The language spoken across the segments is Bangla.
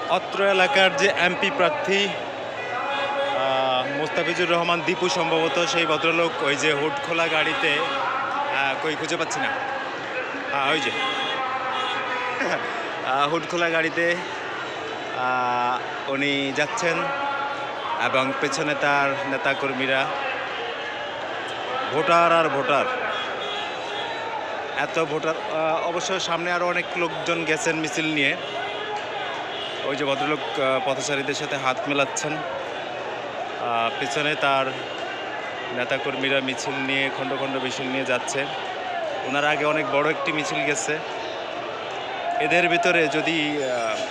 অত্র এলাকার যে এমপি প্রার্থী মোস্তাফিজুর রহমান দীপু সম্ভবত সেই ভদ্রলোক ওই যে হুড খোলা গাড়িতে কই খুঁজে পাচ্ছি না ওই যে হুড খোলা গাড়িতে উনি যাচ্ছেন এবং পেছনে তার নেতাকর্মীরা ভোটার আর ভোটার এত ভোটার অবশ্য সামনে আরও অনেক লোকজন গেছেন মিছিল নিয়ে ওই যে ভদ্রলোক পথচারীদের সাথে হাত মেলাচ্ছেন পেছনে তার নেতাকর্মীরা মিছিল নিয়ে খণ্ড খণ্ড মিছিল নিয়ে যাচ্ছে ওনার আগে অনেক বড় একটি মিছিল গেছে এদের ভিতরে যদি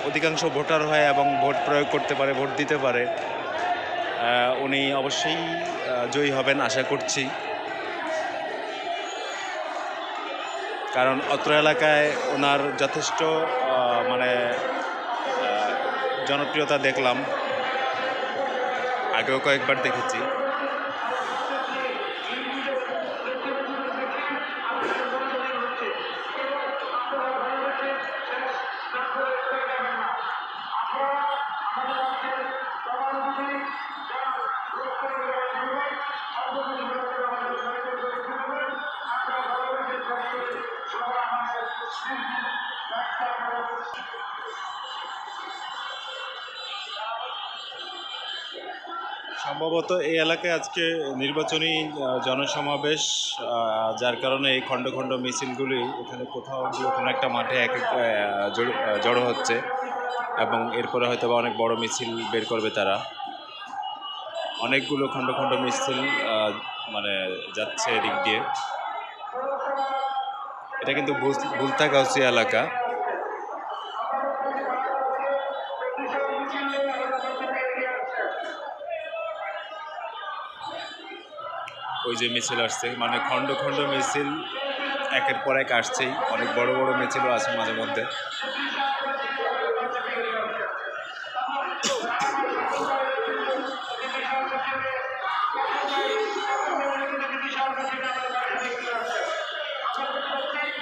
অধিকাংশ ভোটার হয় এবং ভোট প্রয়োগ করতে পারে ভোট দিতে পারে উনি অবশ্যই জয়ী হবেন আশা করছি কারণ অত্র এলাকায় ওনার যথেষ্ট মানে জনপ্রিয়তা দেখলাম আগেও কয়েকবার দেখেছি সম্ভবত এই এলাকায় আজকে নির্বাচনী জনসমাবেশ যার কারণে এই খণ্ড খণ্ড মিছিলগুলি এখানে কোথাও গিয়ে কোনো একটা মাঠে এক এক জড়ো হচ্ছে এবং এরপরে হয়তো বা অনেক বড় মিছিল বের করবে তারা অনেকগুলো খণ্ড খণ্ড মিছিল মানে যাচ্ছে এদিক দিয়ে এটা কিন্তু ভুলতাগাউসিয়া এলাকা ওই যে মিছিল আসছে মানে খণ্ড খণ্ড মিছিল একের পর এক আসছেই অনেক বড় বড় মিছিলও আছে মাঝে মধ্যে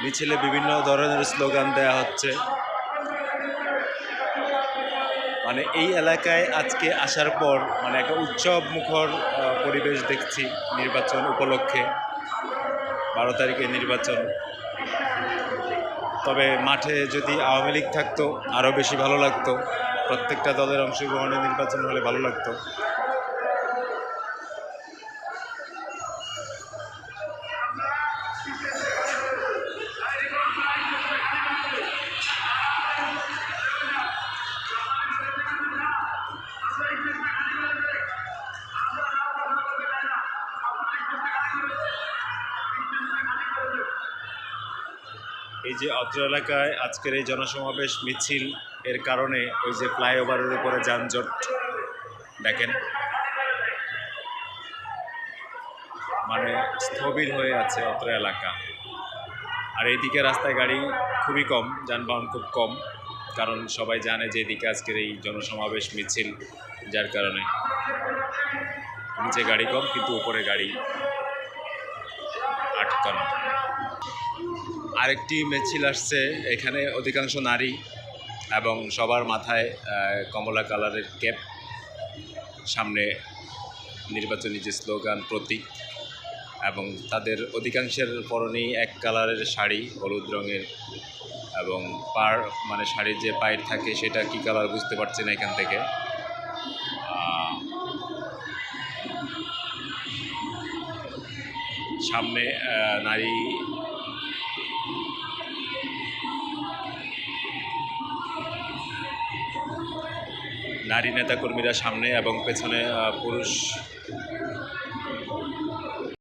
মিছিলে বিভিন্ন ধরনের স্লোগান দেয়া হচ্ছে মানে এই এলাকায় আজকে আসার পর মানে একটা উৎসব মুখর পরিবেশ দেখছি নির্বাচন উপলক্ষে 12 তারিখে নির্বাচন তবে মাঠে যদি আওয়ামী লীগ থাকতো আরও বেশি ভালো লাগতো প্রত্যেকটা দলের অংশগ্রহণে নির্বাচন হলে ভালো লাগতো এই যে অত্র এলাকায় আজকের এই জনসমাবেশ মিছিল এর কারণে ওই যে ফ্লাইওভারের উপরে যানজট দেখেন মানে স্থবির হয়ে আছে অত্র এলাকা আর এইদিকে রাস্তায় গাড়ি খুবই কম যানবাহন খুব কম কারণ সবাই জানে যে এদিকে আজকের এই জনসমাবেশ মিছিল যার কারণে নিচে গাড়ি কম কিন্তু উপরে গাড়ি আটকানো আরেকটি মিছিল আসছে এখানে অধিকাংশ নারী এবং সবার মাথায় কমলা কালারের ক্যাপ সামনে নির্বাচনী যে স্লোগান প্রতীক এবং তাদের অধিকাংশের পরনেই এক কালারের শাড়ি হলুদ রঙের এবং মানে শাড়ির যে পায়ের থাকে সেটা কি কালার বুঝতে পারছি না এখান থেকে সামনে নারী নেতাকর্মীরা সামনে এবং পেছনে পুরুষ